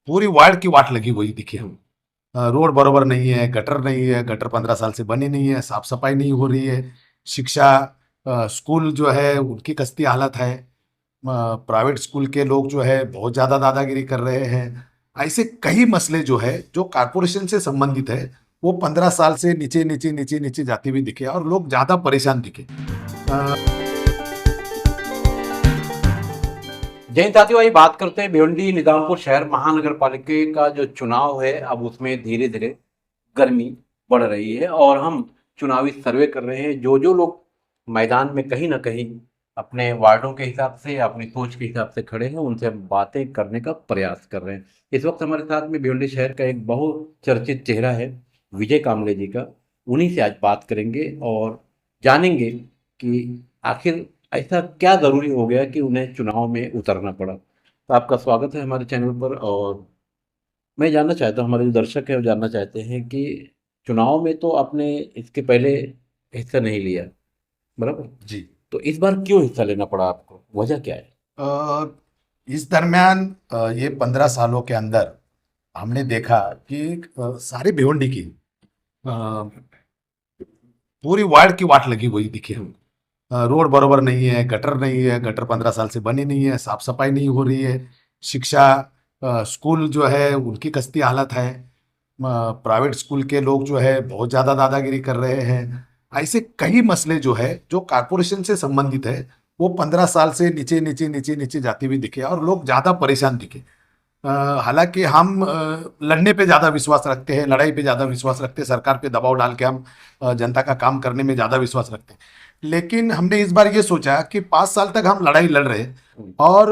पूरी वार्ड की वाट लगी हुई दिखी हम। रोड बरोबर नहीं है, गटर नहीं है, गटर 15 साल से बनी नहीं है, साफ सफाई नहीं हो रही है। शिक्षा, स्कूल जो है उनकी कस्ती हालत है। प्राइवेट स्कूल के लोग जो है बहुत ज्यादा दादागिरी कर रहे हैं। ऐसे कई मसले जो है जो कारपोरेशन से संबंधित है, वो 15 साल से नीचे नीचे नीचे नीचे जाती हुई दिखे और लोग ज्यादा परेशान दिखे। जय हिंद साथियों, आइए बात करते हैं भिवंडी निजामपुर शहर महानगर पालिका का जो चुनाव है। अब उसमें धीरे धीरे गर्मी बढ़ रही है और हम चुनावी सर्वे कर रहे हैं। जो जो लोग मैदान में कहीं ना कहीं अपने वार्डों के हिसाब से या अपनी सोच के हिसाब से खड़े हैं, उनसे हम बातें करने का प्रयास कर रहे हैं। इस वक्त हमारे साथ में भिवंडी शहर का एक बहुत चर्चित चेहरा है, विजय कामले जी का। उन्हीं से आज बात करेंगे और जानेंगे कि आखिर ऐसा क्या ज़रूरी हो गया कि उन्हें चुनाव में उतरना पड़ा। तो आपका स्वागत है हमारे चैनल पर। और मैं जानना चाहता हूँ, हमारे जो दर्शक हैं वो जानना चाहते हैं कि चुनाव में तो आपने इसके पहले हिस्सा नहीं लिया, बराबर? जी। तो इस बार क्यों हिस्सा लेना पड़ा आपको, वजह क्या है? अ, इस दरमियान ये 15 सालों के अंदर हमने देखा कि सारे भिवंडी की अ, पूरी वार्ड की वाट लगी हुई दिखी हम। रोड बरोबर नहीं है, गटर नहीं है, गटर 15 साल से बनी नहीं है, साफ सफाई नहीं हो रही है। शिक्षा, स्कूल जो है उनकी कस्ती हालत है। प्राइवेट स्कूल के लोग जो है बहुत ज्यादा दादागिरी कर रहे हैं। ऐसे कई मसले जो है जो कारपोरेशन से संबंधित है, वो 15 साल से नीचे नीचे नीचे नीचे जाती हुई दिखे और लोग ज्यादा परेशान दिखे। अ, हालांकि हम लड़ने पे ज्यादा विश्वास रखते हैं, लड़ाई पे ज्यादा विश्वास रखते हैं, सरकार पे दबाव डाल के हम जनता का काम करने में ज्यादा विश्वास रखते हैं। लेकिन हमने इस बार ये सोचा कि 5 साल तक हम लड़ाई लड़ रहे हैं और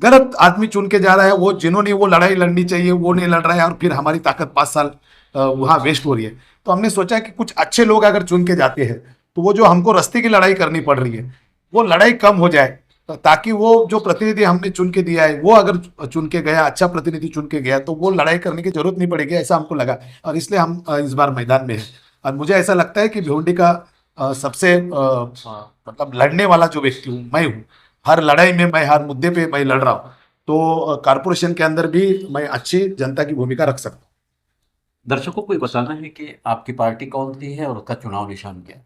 गलत आदमी चुन के जा रहा है। वो जिन्होंने वो लड़ाई लड़नी चाहिए वो नहीं लड़ रहा है और फिर हमारी ताकत 5 साल वहां वेस्ट हो रही है। तो हमने सोचा कि कुछ अच्छे लोग अगर चुन के जाते हैं तो वो जो हमको रास्ते की लड़ाई करनी पड़ रही है वो लड़ाई कम हो जाए, ताकि वो जो प्रतिनिधि हमने चुन के दिया है वो अगर चुन के गया, अच्छा प्रतिनिधि चुन के गया, तो वो लड़ाई करने की जरूरत नहीं पड़ेगी, ऐसा हमको लगा। और इसलिए हम इस बार मैदान में हैं। और मुझे ऐसा लगता है कि भिवंडी का सबसे मतलब लड़ने वाला जो व्यक्ति हूँ मैं हूँ। हर लड़ाई में मैं, हर मुद्दे पे मैं लड़ रहा हूँ। तो कारपोरेशन के अंदर भी मैं अच्छी जनता की भूमिका रख सकता हूँ। दर्शकों को ये बताना है कि आपकी पार्टी कौन सी है और उसका चुनाव निशान क्या है।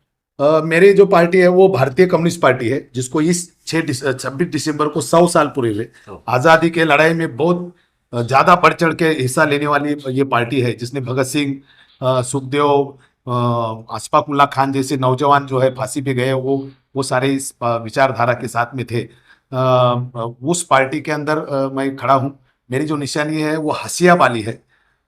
मेरी जो पार्टी है वो भारतीय कम्युनिस्ट पार्टी है, जिसको इस 26 दिसंबर को 100 साल पूरे हुए। तो आज़ादी के लड़ाई में बहुत ज्यादा बढ़ चढ़ के हिस्सा लेने वाली ये पार्टी है, जिसने भगत सिंह, सुखदेव, अशफाक उल्ला खान जैसे नौजवान जो है फांसी पे गए, वो सारे इस विचारधारा के साथ में थे। उस पार्टी के अंदर मैं खड़ा हूँ। मेरी जो निशानी है वो हसिया वाली है,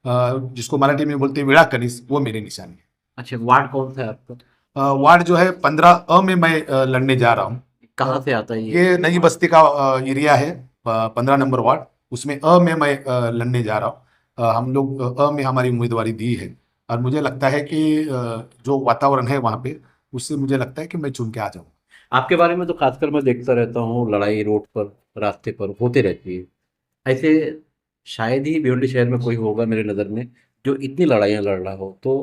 जिसको मराठी में बोलते हैं विड़ा कनिस, वो मेरी निशानी है। अच्छा, वार्ड कौन सा है आपका? वार्ड जो है 15 में मैं लड़ने जा रहा हूँ। कहाँ से आता है ये नई वार्ड? बस्ती का एरिया है, 15 नंबर वार्ड। उसमें में मैं लड़ने जा रहा हूँ। हम लोग में हमारी उम्मीदवारी दी है और मुझे लगता है कि जो वातावरण है वहाँ पे, उससे मुझे लगता है कि मैं चुन के आ जाऊँ। आपके बारे में तो खासकर मैं देखता रहता हूँ, लड़ाई रोड पर, रास्ते पर होती रहती है। ऐसे शायद ही भिवंडी शहर में कोई होगा मेरे नज़र में जो इतनी लड़ाइयाँ लड़ रहा हो। तो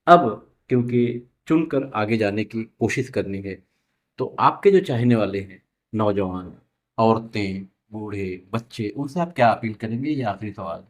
अब क्योंकि चुनकर आगे जाने की कोशिश करनी है, तो आपके जो चाहने वाले हैं, नौजवान, औरतें, बूढ़े, बच्चे, उनसे आप क्या अपील करेंगे? ये आखिरी सवाल।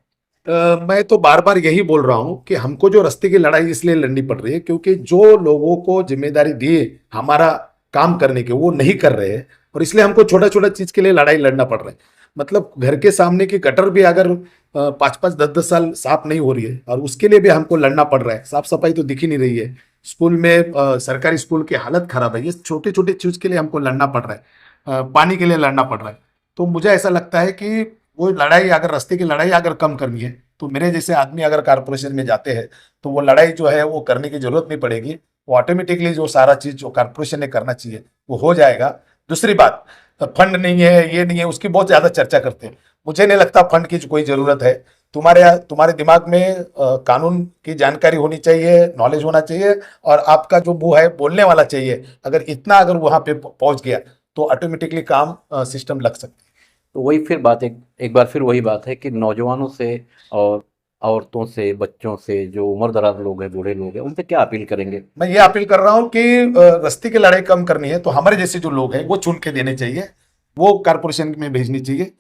मैं तो बार बार यही बोल रहा हूँ कि हमको जो रास्ते की लड़ाई इसलिए लड़नी पड़ रही है क्योंकि जो लोगों को जिम्मेदारी दी है हमारा काम करने के, वो नहीं कर रहे हैं। और इसलिए हमको छोटा छोटा चीज के लिए लड़ाई लड़ना पड़ रहा है। मतलब घर के सामने की गटर भी अगर 5-5, 10-10 साल साफ नहीं हो रही है और उसके लिए भी हमको लड़ना पड़ रहा है। साफ सफाई तो दिख ही नहीं रही है। स्कूल में सरकारी स्कूल की हालत खराब है। ये छोटे छोटे चीज के लिए हमको लड़ना पड़ रहा है। पानी के लिए लड़ना पड़ रहा है। तो मुझे ऐसा लगता है कि वो लड़ाई अगर, रास्ते की लड़ाई अगर कम करनी है, तो मेरे जैसे आदमी अगर कारपोरेशन में जाते हैं तो वो लड़ाई जो है वो करने की जरूरत नहीं पड़ेगी। वो ऑटोमेटिकली जो सारा चीज जो कारपोरेशन ने करना चाहिए वो हो जाएगा। दूसरी बात, फंड नहीं है, ये नहीं है, उसकी बहुत ज्यादा चर्चा करते हैं। मुझे नहीं लगता फंड की कोई जरूरत है। तुम्हारे दिमाग में कानून की जानकारी होनी चाहिए, नॉलेज होना चाहिए और आपका जो मुंह है बोलने वाला चाहिए। अगर इतना अगर वहां पे पहुंच गया तो ऑटोमेटिकली काम सिस्टम लग सकता है। तो वही फिर बात, एक बार फिर वही बात है कि नौजवानों से और औरतों से, बच्चों से, जो उम्रदराज लोग हैं, बूढ़े लोग हैं, उनसे क्या अपील करेंगे? मैं ये अपील कर रहा हूँ कि रस्ते की लड़ाई कम करनी है तो हमारे जैसे जो लोग हैं वो चुन के देने चाहिए, वो कारपोरेशन में भेजनी चाहिए।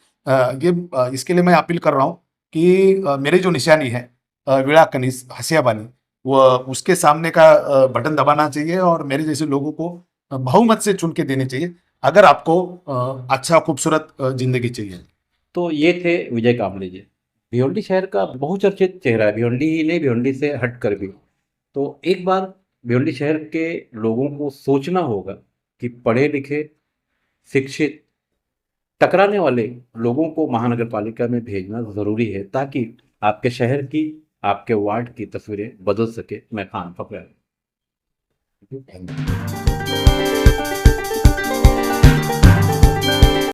इसके लिए मैं अपील कर रहा हूँ कि मेरी जो निशानी है वीणा कनिस हसियाबानी, वो उसके सामने का बटन दबाना चाहिए और मेरे जैसे लोगों को बहुमत से चुन के देने चाहिए, अगर आपको अच्छा खूबसूरत जिंदगी चाहिए। तो ये थे विजय कांबले जी। भिवंडी शहर का बहुचर्चित चेहरा है, भिवंडी ही नहीं भिवंडी से हटकर भी। तो एक बार भिवंडी शहर के लोगों को सोचना होगा कि पढ़े लिखे, शिक्षित, टकराने वाले लोगों को महानगर पालिका में भेजना जरूरी है, ताकि आपके शहर की, आपके वार्ड की तस्वीरें बदल सके। मैं खान फकरा। Thank you.